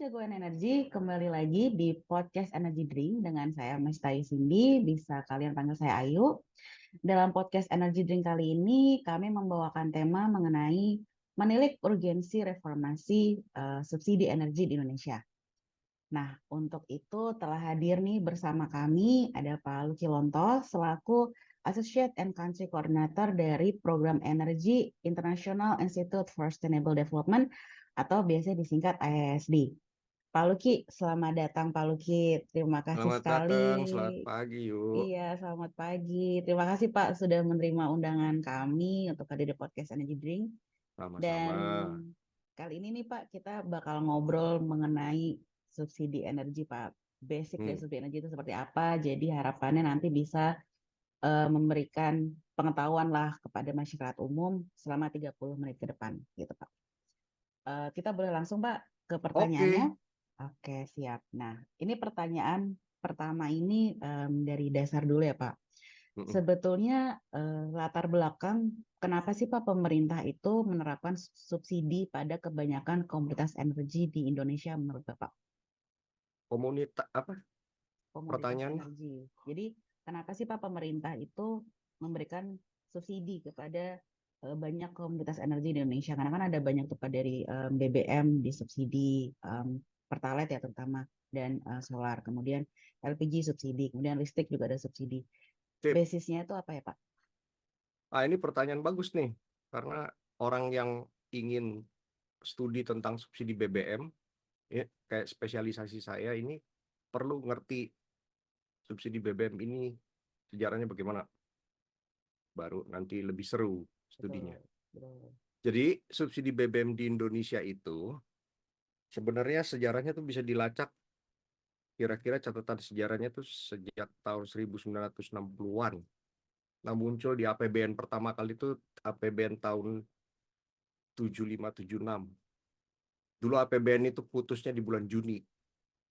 Jagoan Energi kembali lagi di podcast Energy Drink dengan saya Mestai Cindy, bisa kalian panggil saya Ayu. Dalam podcast Energy Drink kali ini kami membawakan tema mengenai menilik urgensi reformasi subsidi energi di Indonesia. Nah, untuk itu telah hadir nih bersama kami ada Pak Lucky Lonto selaku Associate and Country Coordinator dari Program Energy International Institute for Sustainable Development atau biasa disingkat IISD. Pak Lucky, selamat datang Pak Lucky. Terima kasih Selamat datang, sekali. selamat pagi yuk. Iya, selamat pagi. Terima kasih Pak sudah menerima undangan kami untuk hadir di podcast Energy Drink. Dan Sama-sama. kali ini nih Pak, kita bakal ngobrol mengenai subsidi energi Pak. Basic dari Hmm, subsidi energi itu seperti apa. Jadi harapannya nanti bisa memberikan pengetahuan lah kepada masyarakat umum selama 30 menit ke depan gitu Pak. Kita boleh langsung Pak ke pertanyaannya. Oke. Oke, siap. Nah, ini pertanyaan pertama ini dari dasar dulu ya Pak. Mm-mm. Sebetulnya latar belakang kenapa sih Pak pemerintah itu menerapkan subsidi pada kebanyakan komoditas energi di Indonesia menurut Bapak? Komunitas apa Komoditas pertanyaannya? energi. Jadi kenapa sih Pak pemerintah itu memberikan subsidi kepada banyak komoditas energi di Indonesia? Karena kan ada banyak tuh Pak dari BBM disubsidi, Pertalite ya terutama, dan solar. Kemudian LPG subsidi, kemudian listrik juga ada subsidi. Sip. Basisnya itu apa ya Pak? Ini pertanyaan bagus nih. Karena orang yang ingin studi tentang subsidi BBM, ya, kayak spesialisasi saya ini perlu ngerti subsidi BBM ini sejarahnya bagaimana. Baru nanti lebih seru studinya. Betul, betul. Jadi subsidi BBM di Indonesia itu sebenarnya sejarahnya tuh bisa dilacak kira-kira catatan sejarahnya tuh sejak tahun 1960-an. Nah, muncul di APBN pertama kali itu APBN tahun 75-76. Dulu APBN itu putusnya di bulan Juni,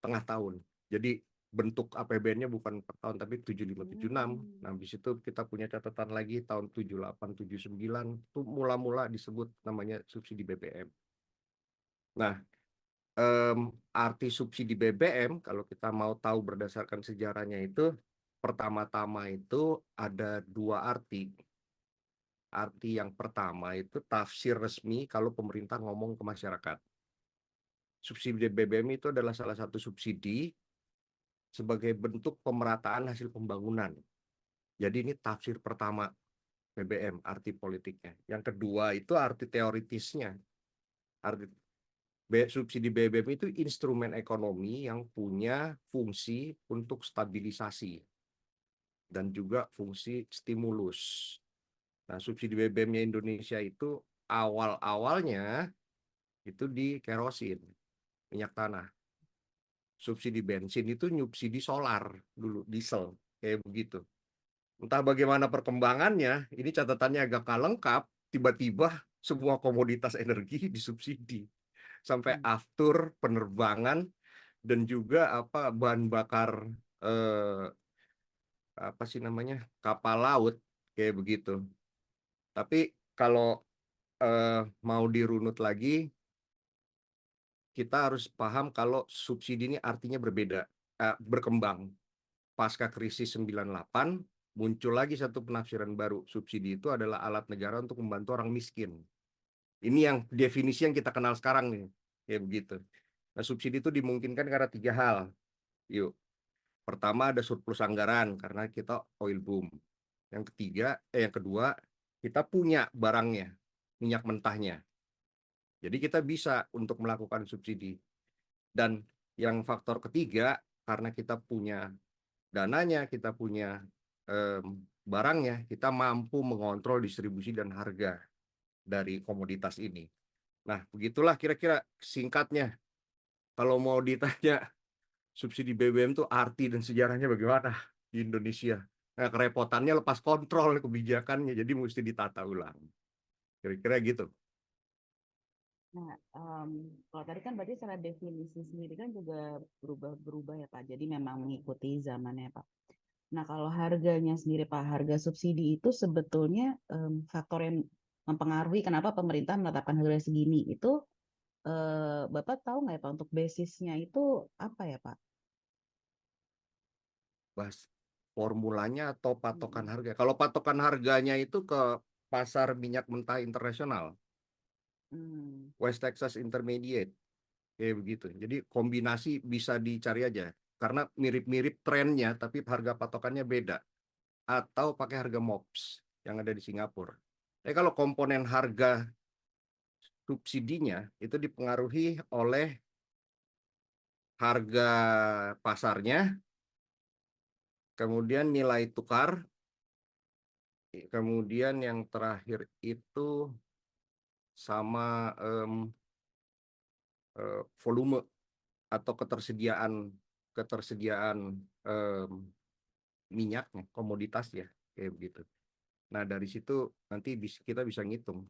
tengah tahun. Jadi bentuk APBN-nya bukan per tahun tapi 75-76. Nah, Hmm. habis itu kita punya catatan lagi tahun 78-79 itu mula-mula disebut namanya subsidi BBM. Nah, arti subsidi BBM kalau kita mau tahu berdasarkan sejarahnya itu pertama-tama itu ada dua arti. Arti yang pertama itu tafsir resmi kalau pemerintah ngomong ke masyarakat. Subsidi BBM itu adalah salah satu subsidi sebagai bentuk pemerataan hasil pembangunan. Jadi ini tafsir pertama BBM, arti politiknya. Yang kedua itu arti teoritisnya. Arti subsidi BBM itu instrumen ekonomi yang punya fungsi untuk stabilisasi dan juga fungsi stimulus. Nah, subsidi BBM-nya Indonesia itu awal-awalnya itu di kerosin, minyak tanah. Subsidi bensin itu nyubsidi solar dulu, diesel, kayak begitu. Entah bagaimana perkembangannya, ini catatannya agak nggak lengkap, tiba-tiba semua komoditas energi disubsidi. Sampai Hmm. aftur, penerbangan, dan juga apa bahan bakar eh, apa sih namanya kapal laut kayak begitu. Tapi kalau mau dirunut lagi, kita harus paham kalau subsidi ini artinya berbeda, berkembang. Pasca krisis 98, muncul lagi satu penafsiran baru. Subsidi itu adalah alat negara untuk membantu orang miskin. Ini yang definisi yang kita kenal sekarang nih, kayak begitu. Nah, subsidi itu dimungkinkan karena tiga hal. Yuk, pertama ada surplus anggaran karena kita oil boom. Yang kedua, kita punya barangnya, minyak mentahnya. Jadi kita bisa untuk melakukan subsidi. Dan yang faktor ketiga, karena kita punya dananya, kita punya barangnya, kita mampu mengontrol distribusi dan harga dari komoditas ini. Nah, begitulah kira-kira singkatnya. Kalau mau ditanya subsidi BBM itu arti dan sejarahnya bagaimana di Indonesia. Nah, kerepotannya lepas kontrol kebijakannya, jadi mesti ditata ulang. Kira-kira gitu. Nah, kalau tadi kan berarti secara definisi sendiri kan juga berubah ya Pak. Jadi memang mengikuti zamannya Pak. Nah, kalau harganya sendiri Pak, harga subsidi itu sebetulnya faktor yang mempengaruhi kenapa pemerintah menetapkan harga segini itu Bapak tahu nggak ya Pak untuk basisnya itu apa ya Pak? Bahas formulanya atau patokan Mm-mm. harga. Kalau patokan harganya itu ke pasar minyak mentah internasional, Hmm. West Texas Intermediate, kayak begitu. Jadi kombinasi bisa dicari aja, karena mirip-mirip trennya, tapi harga patokannya beda. Atau pakai harga MOPS yang ada di Singapura. Tapi kalau komponen harga subsidinya itu dipengaruhi oleh harga pasarnya, kemudian nilai tukar, kemudian yang terakhir itu sama volume atau ketersediaan em, minyaknya, komoditas ya, kayak begitu. Nah, dari situ nanti kita bisa ngitung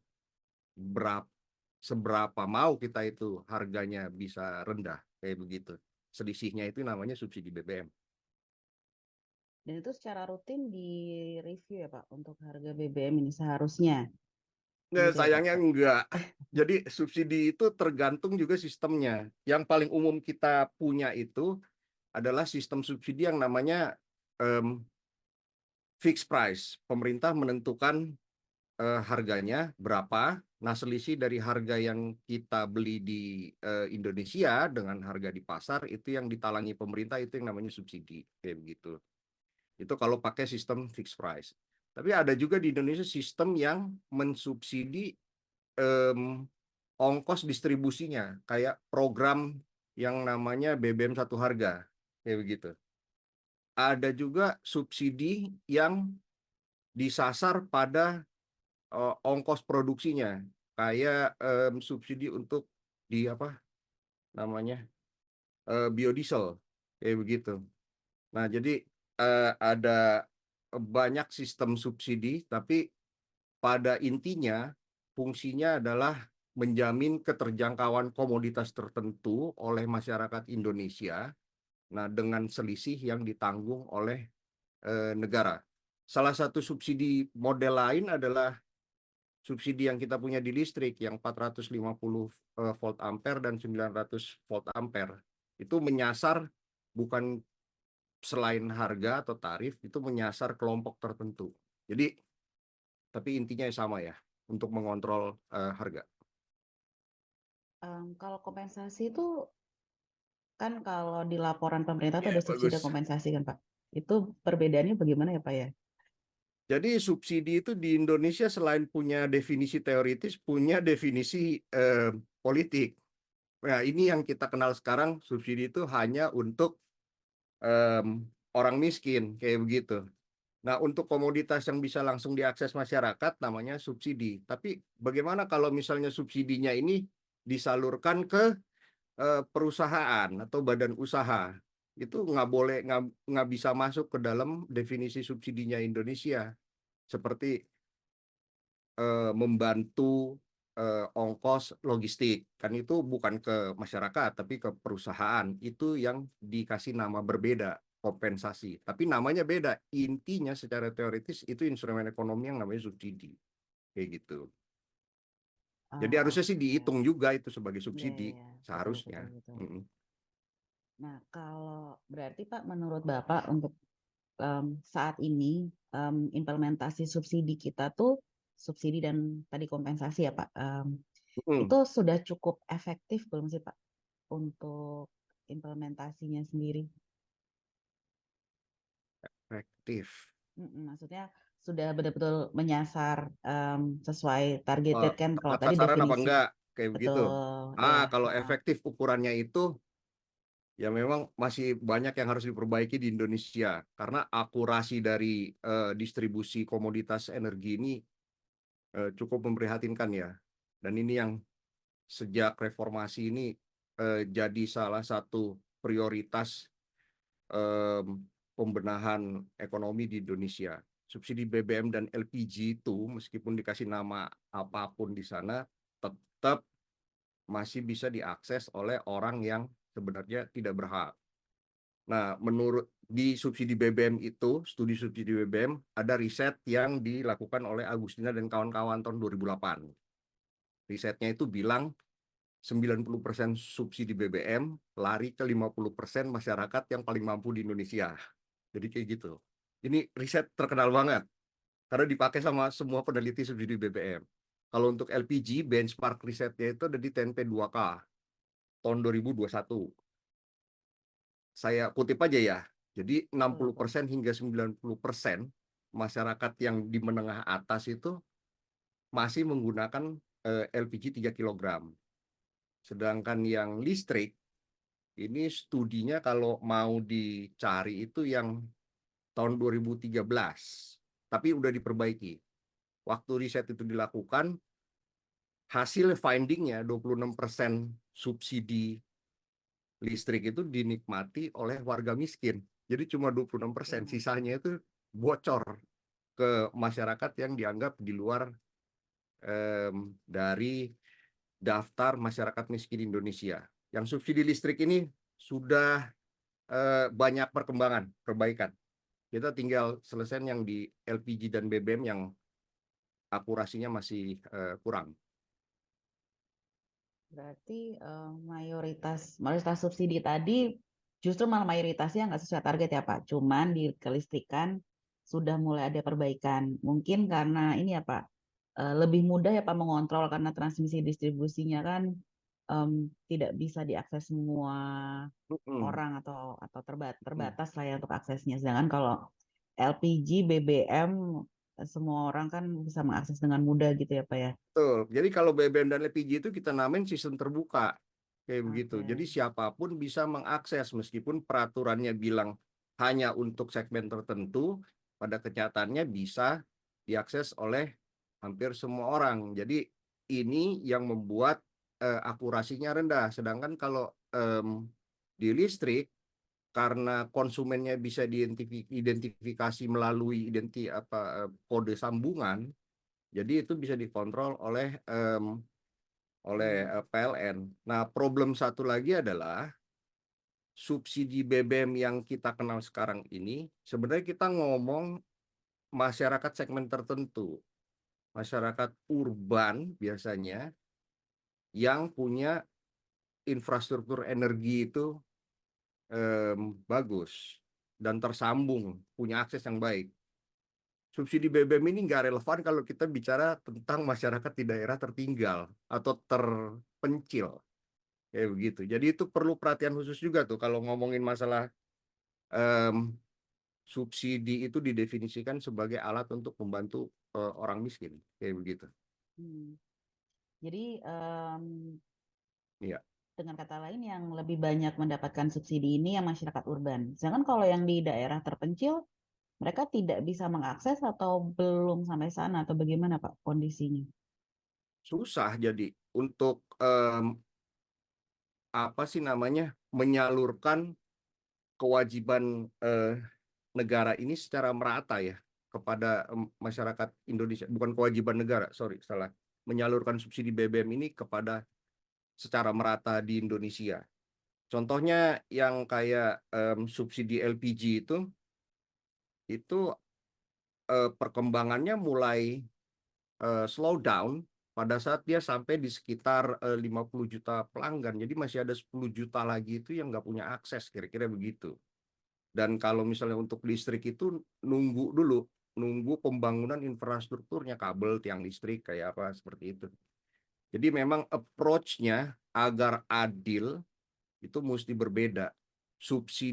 berapa seberapa mau kita itu harganya bisa rendah, kayak begitu. Selisihnya itu namanya subsidi BBM. Dan itu secara rutin di review ya Pak untuk harga BBM ini seharusnya Nah, gitu ya Pak? sayangnya enggak. Jadi subsidi itu tergantung juga sistemnya. Yang paling umum kita punya itu adalah sistem subsidi yang namanya em, fixed price. Pemerintah menentukan harganya berapa. Nah, selisih dari harga yang kita beli di Indonesia dengan harga di pasar itu yang ditalangi pemerintah, itu yang namanya subsidi, kayak begitu. Itu kalau pakai sistem fixed price. Tapi ada juga di Indonesia sistem yang mensubsidi em, ongkos distribusinya, kayak program yang namanya BBM satu harga, kayak begitu. Ada juga subsidi yang disasar pada ongkos produksinya, kayak subsidi untuk di apa namanya biodiesel, kayak begitu. Nah, jadi ada banyak sistem subsidi, tapi pada intinya fungsinya adalah menjamin keterjangkauan komoditas tertentu oleh masyarakat Indonesia. Nah, dengan selisih yang ditanggung oleh negara. Salah satu subsidi model lain adalah subsidi yang kita punya di listrik yang 450 volt ampere dan 900 volt ampere. Itu menyasar bukan selain harga atau tarif, itu menyasar kelompok tertentu. Jadi, tapi intinya sama ya, untuk mengontrol harga. Kalau kompensasi itu kan kalau di laporan pemerintah tuh Ya, ada subsidi dan bagus. kompensasi kan Pak? Itu perbedaannya bagaimana ya Pak ya? Jadi subsidi itu di Indonesia selain punya definisi teoritis, punya definisi politik. Nah, ini yang kita kenal sekarang, subsidi itu hanya untuk orang miskin, kayak begitu. Nah, untuk komoditas yang bisa langsung diakses masyarakat, namanya subsidi. Tapi bagaimana kalau misalnya subsidinya ini disalurkan ke perusahaan atau badan usaha? Itu nggak boleh, nggak bisa masuk ke dalam definisi subsidinya Indonesia. Seperti membantu ongkos logistik, kan itu bukan ke masyarakat tapi ke perusahaan, itu yang dikasih nama berbeda, kompensasi, tapi namanya beda, intinya secara teoritis itu instrumen ekonomi yang namanya subsidi, kayak gitu. Jadi Oh, harusnya sih oke. dihitung juga itu sebagai Ya, ya, subsidi, ya. Betul, seharusnya. betul, betul. Mm-mm. Nah, kalau berarti Pak, menurut Bapak untuk saat ini implementasi subsidi kita tuh subsidi dan tadi kompensasi ya Pak, Mm-mm. itu sudah cukup efektif belum sih Pak untuk implementasinya sendiri? Efektif. Maksudnya sudah betul-betul menyasar sesuai Oh, targeted kan kalau tepat tadi sasaran apa definisi enggak, kayak begitu. betul ya. Kalau Heeh. efektif ukurannya itu ya memang masih banyak yang harus diperbaiki di Indonesia karena akurasi dari distribusi komoditas energi ini cukup memprihatinkan ya. Dan ini yang sejak reformasi ini jadi salah satu prioritas pembenahan ekonomi di Indonesia. Subsidi BBM dan LPG itu meskipun dikasih nama apapun di sana tetap masih bisa diakses oleh orang yang sebenarnya tidak berhak. Nah, menurut di subsidi BBM itu, studi subsidi BBM, ada riset yang dilakukan oleh Agustina dan kawan-kawan tahun 2008. Risetnya itu bilang 90% subsidi BBM lari ke 50% masyarakat yang paling mampu di Indonesia. Jadi kayak gitu. Ini riset terkenal banget karena dipakai sama semua peneliti subsidi BBM. Kalau untuk LPG, benchmark risetnya itu ada di TNP2K tahun 2021. Saya kutip aja ya. Jadi 60% hingga 90% masyarakat yang di menengah atas itu masih menggunakan LPG 3 kg. Sedangkan yang listrik, ini studinya kalau mau dicari itu yang tahun 2013. Tapi udah diperbaiki. Waktu riset itu dilakukan, hasil findingnya 26% subsidi listrik itu dinikmati oleh warga miskin. Jadi cuma 26%, sisanya itu bocor ke masyarakat yang dianggap di luar dari daftar masyarakat miskin Indonesia. Yang subsidi listrik ini sudah banyak perkembangan, perbaikan. Kita tinggal selesai yang di LPG dan BBM yang akurasinya masih kurang. Berarti mayoritas subsidi tadi justru malah mayoritasnya nggak sesuai target ya Pak. Cuman di kelistrikan sudah mulai ada perbaikan. Mungkin karena ini ya Pak, lebih mudah ya Pak mengontrol karena transmisi distribusinya kan tidak bisa diakses semua orang atau terbatas lah ya untuk aksesnya. Sedangkan kalau LPG, BBM semua orang kan bisa mengakses dengan mudah gitu ya Pak ya. Betul. Jadi kalau BBM dan LPG itu kita namain sistem terbuka. Kayak begitu. Oke. Jadi siapapun bisa mengakses meskipun peraturannya bilang hanya untuk segmen tertentu, pada kenyataannya bisa diakses oleh hampir semua orang. Jadi ini yang membuat akurasinya rendah. Sedangkan kalau di listrik karena konsumennya bisa diidentifikasi melalui kode sambungan, jadi itu bisa dikontrol oleh PLN. Nah, problem satu lagi adalah subsidi BBM yang kita kenal sekarang ini, sebenarnya kita ngomong masyarakat segmen tertentu, masyarakat urban biasanya yang punya infrastruktur energi itu bagus dan tersambung, punya akses yang baik. Subsidi BBM ini nggak relevan kalau kita bicara tentang masyarakat di daerah tertinggal atau terpencil. Kayak begitu. Jadi itu perlu perhatian khusus juga tuh kalau ngomongin masalah subsidi itu didefinisikan sebagai alat untuk membantu orang miskin. Kayak begitu. Jadi Iya. dengan kata lain yang lebih banyak mendapatkan subsidi ini yang masyarakat urban. Sedangkan kalau yang di daerah terpencil, mereka tidak bisa mengakses atau belum sampai sana atau bagaimana Pak kondisinya? Susah jadi untuk menyalurkan kewajiban negara ini secara merata ya kepada masyarakat Indonesia. Bukan kewajiban negara, sorry, salah. Menyalurkan subsidi BBM ini kepada secara merata di Indonesia. Contohnya yang kayak subsidi LPG itu perkembangannya mulai slow down pada saat dia sampai di sekitar 50 juta pelanggan. Jadi masih ada 10 juta lagi itu yang nggak punya akses, kira-kira begitu. Dan kalau misalnya untuk listrik itu nunggu pembangunan infrastrukturnya, kabel, tiang listrik, kayak apa, seperti itu. Jadi memang approach-nya agar adil itu mesti berbeda.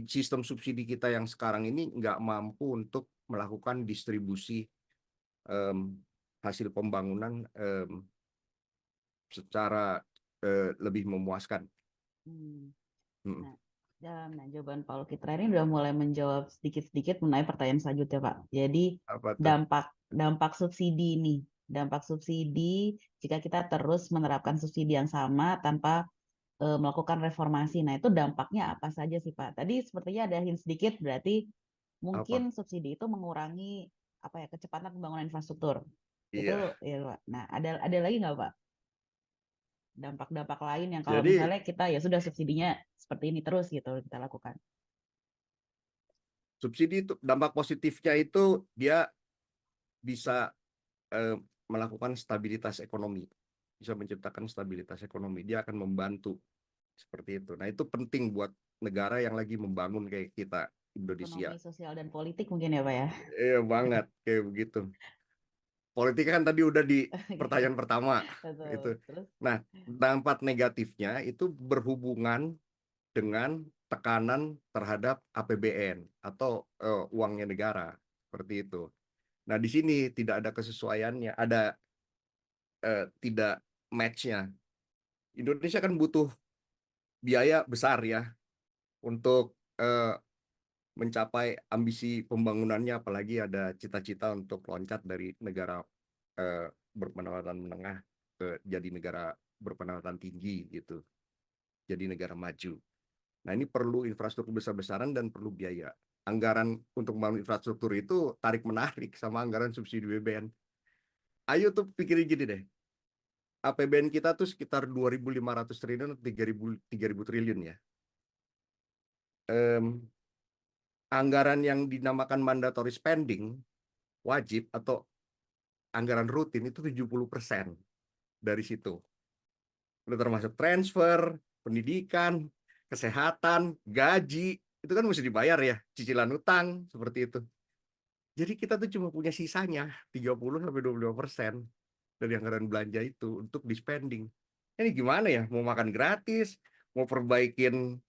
Sistem subsidi kita yang sekarang ini nggak mampu untuk melakukan distribusi hasil pembangunan secara lebih memuaskan. Nah, jawaban Paul Kitra ini udah mulai menjawab sedikit-sedikit mengenai pertanyaan selanjutnya, Pak. Jadi Apa tuh? dampak subsidi jika kita terus menerapkan subsidi yang sama tanpa melakukan reformasi. Nah, itu dampaknya apa saja sih, Pak? Tadi sepertinya ada hint sedikit, berarti Apa? mungkin subsidi itu mengurangi apa ya kecepatan pembangunan infrastruktur. Iya. Itu ya, Pak. Nah, ada lagi nggak, Pak? Dampak-dampak lain yang kalau Jadi misalnya kita ya sudah subsidinya seperti ini terus gitu kita lakukan. subsidi itu dampak positifnya itu dia bisa melakukan stabilitas ekonomi. bisa menciptakan stabilitas ekonomi. Dia akan membantu seperti itu. Nah, itu penting buat negara yang lagi membangun kayak kita, Indonesia. Ekonomi, sosial, dan politik mungkin ya Pak ya. Iya banget, kayak begitu. Politik kan tadi udah di Iya, pertanyaan pertama. betul. Itu. Terus, Nah, dampak negatifnya itu berhubungan dengan tekanan terhadap APBN atau uangnya negara. Seperti itu. Nah, di sini tidak ada kesesuaiannya, ada tidak match-nya. Indonesia kan butuh biaya besar ya untuk mencapai ambisi pembangunannya, apalagi ada cita-cita untuk loncat dari negara berpendapatan menengah ke jadi negara berpendapatan tinggi gitu, jadi negara maju. Nah, ini perlu infrastruktur besar-besaran dan perlu biaya. Anggaran untuk membangun infrastruktur itu tarik-menarik sama anggaran subsidi BBM. Ayo tuh pikirin gini deh, APBN kita tuh sekitar 2.500 triliun, 3.000 triliun ya. Anggaran yang dinamakan mandatory spending, wajib atau anggaran rutin itu 70% dari situ. Udah termasuk transfer, pendidikan, kesehatan, gaji, itu kan mesti dibayar ya, cicilan utang, seperti itu. Jadi kita tuh cuma punya sisanya 30-25% dari anggaran belanja itu untuk di spending. Ini gimana ya? Mau makan gratis, mau perbaikin,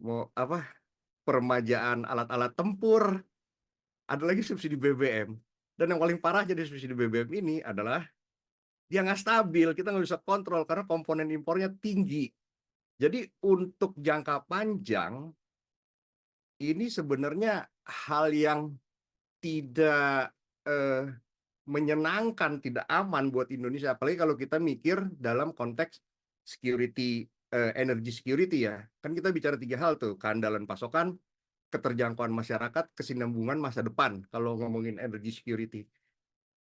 mau apa? Peremajaan alat-alat tempur, ada lagi subsidi BBM. Dan yang paling parah jadi subsidi BBM ini adalah dia nggak stabil, kita nggak bisa kontrol karena komponen impornya tinggi. Jadi untuk jangka panjang, ini sebenarnya hal yang tidak menyenangkan, tidak aman buat Indonesia. Apalagi kalau kita mikir dalam konteks security, energy security ya. Kan kita bicara 3 hal tuh, keandalan pasokan, keterjangkauan masyarakat, kesinambungan masa depan. Kalau ngomongin energy security,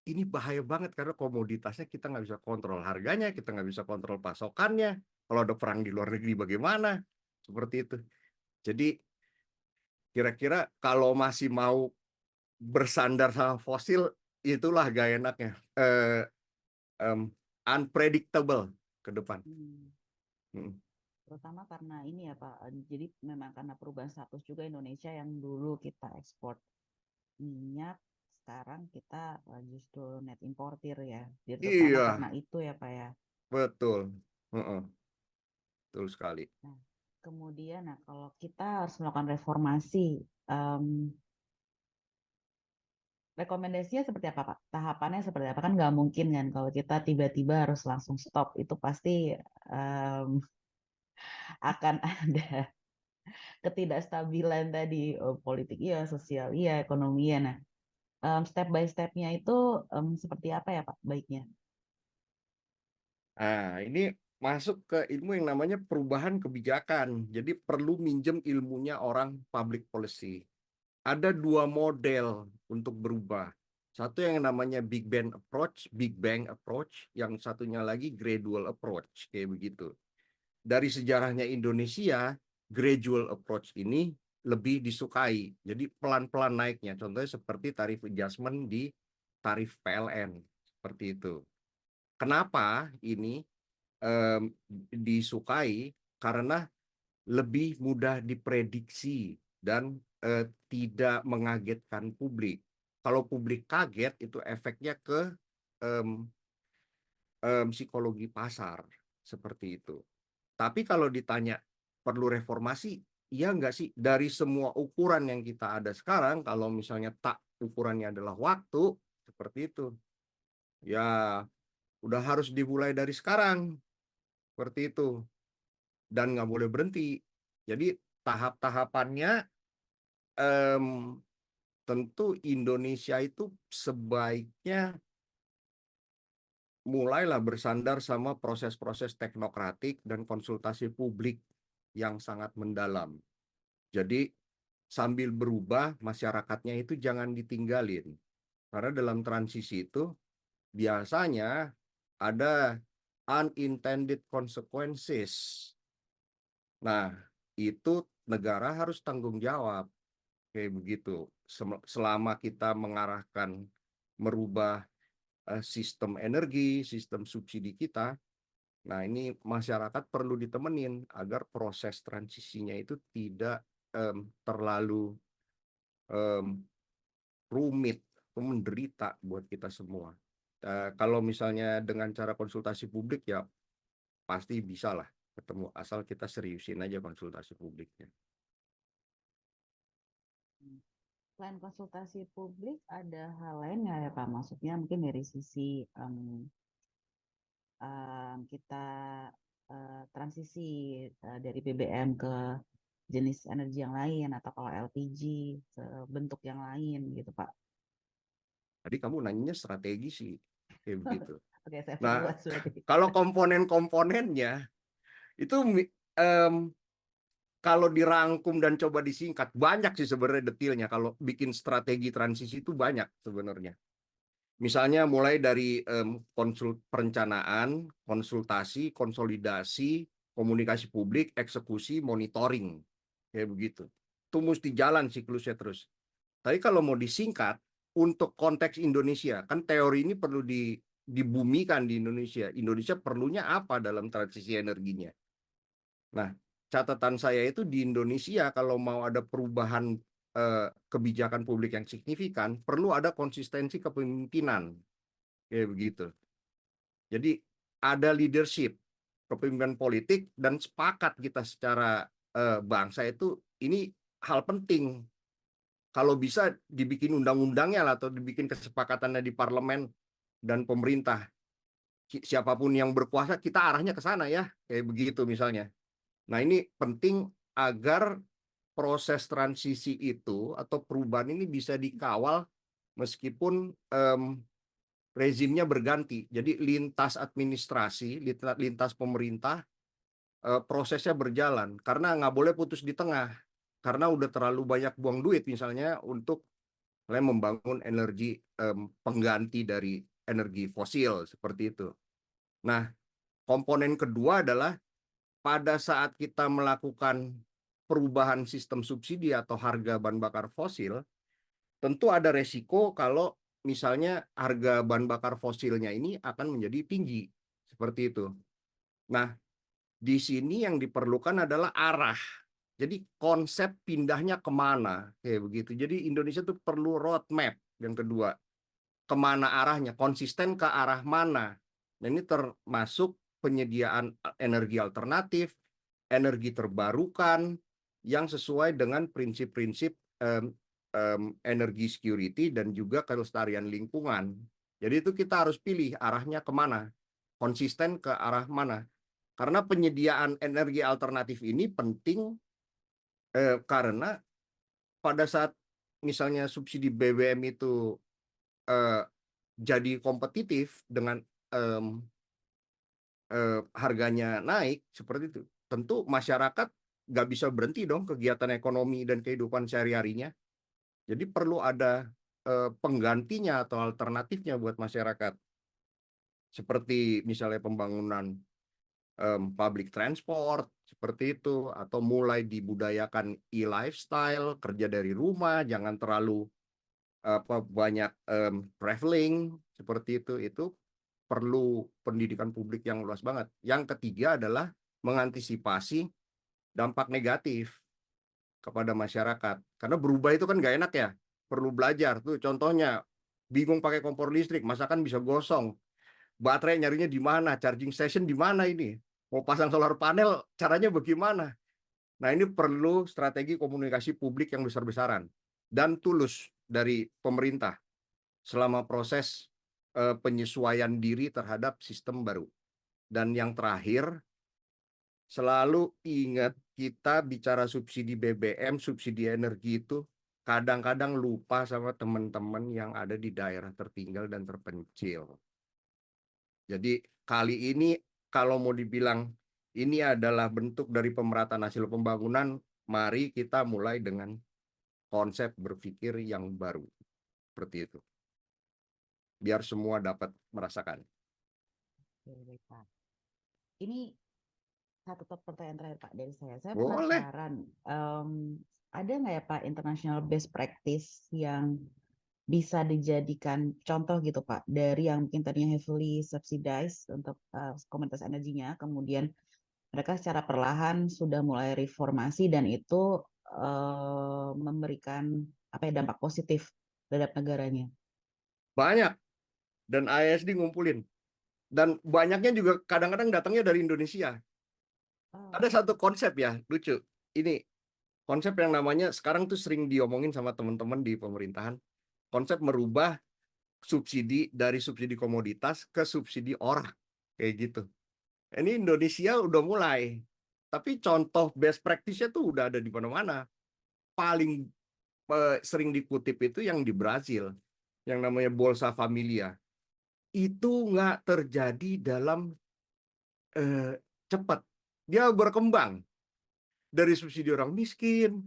ini bahaya banget karena komoditasnya kita nggak bisa kontrol harganya, kita nggak bisa kontrol pasokannya. Kalau ada perang di luar negeri bagaimana? Seperti itu. Jadi kira-kira kalau masih mau bersandar sama fosil, itulah gaya enaknya. Unpredictable ke depan. terutama karena ini ya Pak, jadi memang karena perubahan status juga Indonesia yang dulu kita ekspor minyak, sekarang kita justru net importir ya. Jadi terutama Iya, karena itu ya Pak ya. betul. Betul sekali. Nah, kemudian kalau kita harus melakukan reformasi, rekomendasinya seperti apa Pak? Tahapannya seperti apa? Kan nggak mungkin kan kalau kita tiba-tiba harus langsung stop. Itu pasti akan ada ketidakstabilan tadi, politik iya, sosial iya, ekonomi iya. Nah, step by step-nya itu seperti apa ya Pak baiknya? Nah, ini masuk ke ilmu yang namanya perubahan kebijakan. Jadi perlu minjem ilmunya orang public policy. Ada 2 model untuk berubah. Satu yang namanya Big Bang approach, yang satunya lagi gradual approach, kayak begitu. Dari sejarahnya Indonesia, gradual approach ini lebih disukai. Jadi pelan-pelan naiknya. Contohnya seperti tarif adjustment di tarif PLN, seperti itu. Kenapa ini disukai? Karena lebih mudah diprediksi dan tidak mengagetkan publik. Kalau publik kaget, itu efeknya ke psikologi pasar, seperti itu. Tapi kalau ditanya perlu reformasi, iya nggak sih? Dari semua ukuran yang kita ada sekarang, kalau misalnya tak ukurannya adalah waktu, seperti itu. Ya, udah harus dimulai dari sekarang, seperti itu. Dan nggak boleh berhenti. Jadi tahap-tahapannya tentu Indonesia itu sebaiknya mulailah bersandar sama proses-proses teknokratik dan konsultasi publik yang sangat mendalam. Jadi sambil berubah, masyarakatnya itu jangan ditinggalin. Karena dalam transisi itu biasanya ada unintended consequences. Nah, itu negara harus tanggung jawab. Kayak begitu. Selama kita mengarahkan merubah sistem energi, sistem subsidi kita. Nah, ini masyarakat perlu ditemenin agar proses transisinya itu tidak terlalu rumit atau menderita buat kita semua. Kalau misalnya dengan cara konsultasi publik ya pasti bisa lah ketemu, asal kita seriusin aja konsultasi publiknya. Selain konsultasi publik, ada hal lain nggak ya Pak? Maksudnya mungkin dari sisi kita transisi dari BBM ke jenis energi yang lain, atau kalau LPG ke bentuk yang lain gitu Pak. Tadi kamu nanyanya strategi sih, kayak begitu. Oke, saya Nah, perluas berarti. kalau komponen-komponennya itu kalau dirangkum dan coba disingkat, banyak sih sebenarnya detailnya. Kalau bikin strategi transisi itu banyak sebenarnya. Misalnya mulai dari perencanaan, konsultasi, konsolidasi, komunikasi publik, eksekusi, monitoring. Kayak begitu. Itu mesti jalan siklusnya terus. Tapi kalau mau disingkat, untuk konteks Indonesia, kan teori ini perlu dibumikan di Indonesia. Indonesia perlunya apa dalam transisi energinya? Nah, catatan saya itu di Indonesia kalau mau ada perubahan kebijakan publik yang signifikan, perlu ada konsistensi kepemimpinan. Kayak begitu. Jadi ada leadership, kepemimpinan politik, dan sepakat kita secara bangsa itu ini hal penting. Kalau bisa dibikin undang-undangnya atau dibikin kesepakatannya di parlemen dan pemerintah. Siapapun yang berkuasa, kita arahnya ke sana ya. Kayak begitu misalnya. Nah, ini penting agar proses transisi itu atau perubahan ini bisa dikawal meskipun rezimnya berganti. Jadi lintas administrasi, lintas pemerintah, prosesnya berjalan. Karena nggak boleh putus di tengah. Karena udah terlalu banyak buang duit misalnya untuk membangun energi pengganti dari energi fosil seperti itu. Nah, komponen kedua adalah pada saat kita melakukan perubahan sistem subsidi atau harga bahan bakar fosil, tentu ada resiko kalau misalnya harga bahan bakar fosilnya ini akan menjadi tinggi. Seperti itu. Nah, di sini yang diperlukan adalah arah. Jadi konsep pindahnya kemana, kayak begitu. Jadi Indonesia tuh perlu roadmap yang kedua. Kemana arahnya, konsisten ke arah mana. Nah, ini termasuk penyediaan energi alternatif, energi terbarukan, yang sesuai dengan prinsip-prinsip energi security dan juga kelestarian lingkungan. Jadi itu kita harus pilih arahnya kemana, konsisten ke arah mana. Karena penyediaan energi alternatif ini penting karena pada saat misalnya subsidi BBM itu jadi kompetitif dengan harganya naik seperti itu, tentu masyarakat nggak bisa berhenti dong kegiatan ekonomi dan kehidupan sehari-harinya. Jadi perlu ada penggantinya atau alternatifnya buat masyarakat. Seperti misalnya pembangunan public transport seperti itu, atau mulai dibudayakan e-lifestyle, kerja dari rumah, jangan terlalu banyak traveling seperti itu perlu pendidikan publik yang luas banget. Yang ketiga adalah mengantisipasi dampak negatif kepada masyarakat. Karena berubah itu kan nggak enak ya, perlu belajar tuh. Contohnya bingung pakai kompor listrik, masakan bisa gosong, baterai nyarinya di mana, charging station di mana ini, mau pasang solar panel caranya bagaimana. Nah, ini perlu strategi komunikasi publik yang besar-besaran dan tulus dari pemerintah selama proses penyesuaian diri terhadap sistem baru. Dan yang terakhir, selalu ingat kita bicara subsidi BBM, subsidi energi itu kadang-kadang lupa sama teman-teman yang ada di daerah tertinggal dan terpencil. Jadi kali ini kalau mau dibilang ini adalah bentuk dari pemerataan hasil pembangunan, mari kita mulai dengan konsep berpikir yang baru. Seperti itu. Biar semua dapat merasakan. Oke, Pak. Ini satu pertanyaan terakhir Pak dari saya. Saya Boleh. penasaran, ada nggak ya Pak international best practice yang bisa dijadikan contoh gitu Pak, dari yang mungkin tadinya heavily subsidized untuk komunitas energinya, kemudian mereka secara perlahan sudah mulai reformasi dan itu memberikan dampak positif terhadap negaranya. Banyak, dan ISD ngumpulin. Dan banyaknya juga kadang-kadang datangnya dari Indonesia. Oh, Ada satu konsep ya, lucu. Ini konsep yang namanya sekarang tuh sering diomongin sama teman-teman di pemerintahan. Konsep merubah subsidi dari subsidi komoditas ke subsidi orang. Kayak gitu. Ini Indonesia udah mulai. Tapi contoh best practice-nya tuh udah ada di mana-mana. Paling sering dikutip itu yang di Brazil. Yang namanya Bolsa Familia. Itu nggak terjadi dalam cepat. Dia berkembang. Dari subsidi orang miskin,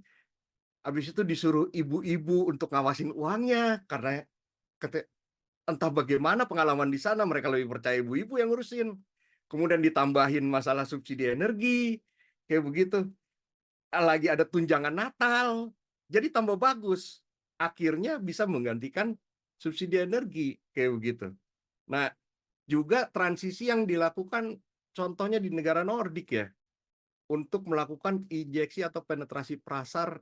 habis itu disuruh ibu-ibu untuk ngawasin uangnya, karena entah bagaimana pengalaman di sana, mereka lebih percaya ibu-ibu yang ngurusin. Kemudian ditambahin masalah subsidi energi, kayak begitu. Lagi ada tunjangan Natal, jadi tambah bagus. Akhirnya bisa menggantikan subsidi energi, kayak begitu. Nah, juga transisi yang dilakukan contohnya di negara Nordik ya, untuk melakukan injeksi atau penetrasi pasar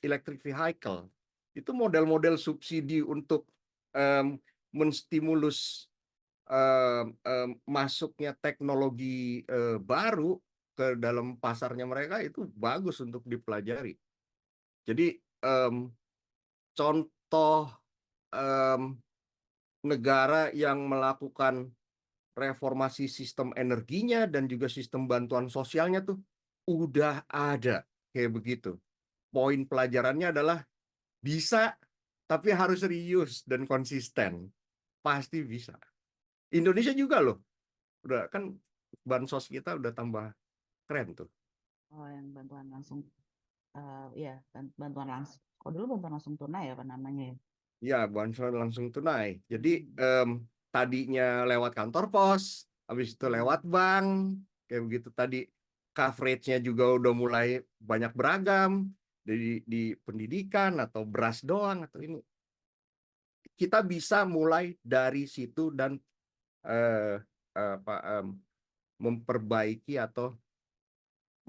electric vehicle. Itu model-model subsidi untuk menstimulus masuknya teknologi baru ke dalam pasarnya mereka, itu bagus untuk dipelajari. Jadi contoh negara yang melakukan reformasi sistem energinya dan juga sistem bantuan sosialnya tuh udah ada kayak begitu. Poin pelajarannya adalah bisa, tapi harus serius dan konsisten. Pasti bisa. Indonesia juga loh. Udah kan bansos kita udah tambah keren tuh. oh yang bantuan langsung, ya bantuan langsung. Kok dulu bantuan langsung tunai ya apa namanya ya? Ya, bansos langsung tunai. Jadi Hmm. tadinya lewat kantor pos, habis itu lewat Hmm. bank, kayak begitu tadi. Coverage-nya juga udah mulai banyak beragam di pendidikan atau beras doang atau ini. Kita bisa mulai dari situ dan eh, apa, memperbaiki atau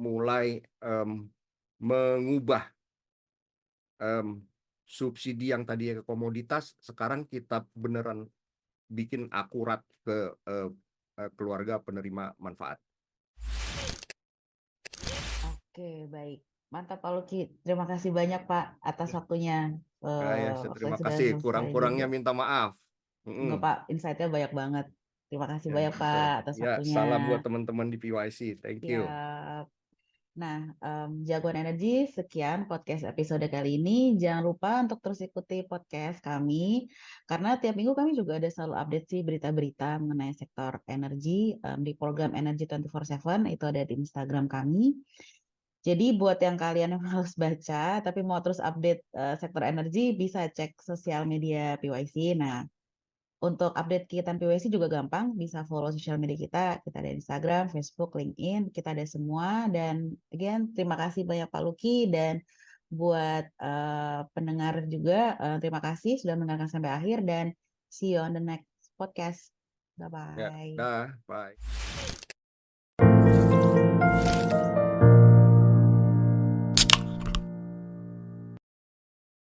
mulai mengubah subsidi yang tadi ke komoditas, sekarang kita beneran bikin akurat ke keluarga penerima manfaat. Oke, baik. Mantap Pak Luki. Terima kasih banyak Pak atas waktunya. Ya, Waktunya terima sudah kasih. sharing Kurang-kurangnya juga. minta maaf. Enggak Pak, insight-nya banyak banget. Terima kasih Ya, banyak Pak atas ya, waktunya. salam buat teman-teman di PYC. Thank you. Siap. Nah, Jagoan Energi, sekian podcast episode kali ini. Jangan lupa untuk terus ikuti podcast kami, karena tiap minggu kami juga ada selalu update sih berita-berita mengenai sektor energi di program Energy 24/7, itu ada di Instagram kami. Jadi buat yang kalian yang harus baca, tapi mau terus update sektor energi, bisa cek sosial media PYC. Nah, untuk update kegiatan PWC juga gampang, bisa follow sosial media kita. Kita ada Instagram, Facebook, LinkedIn, kita ada semua. Dan again, terima kasih banyak Pak Luki dan buat pendengar juga, terima kasih sudah mendengarkan sampai akhir dan see you on the next podcast. Ya, Bye-bye. dah, bye.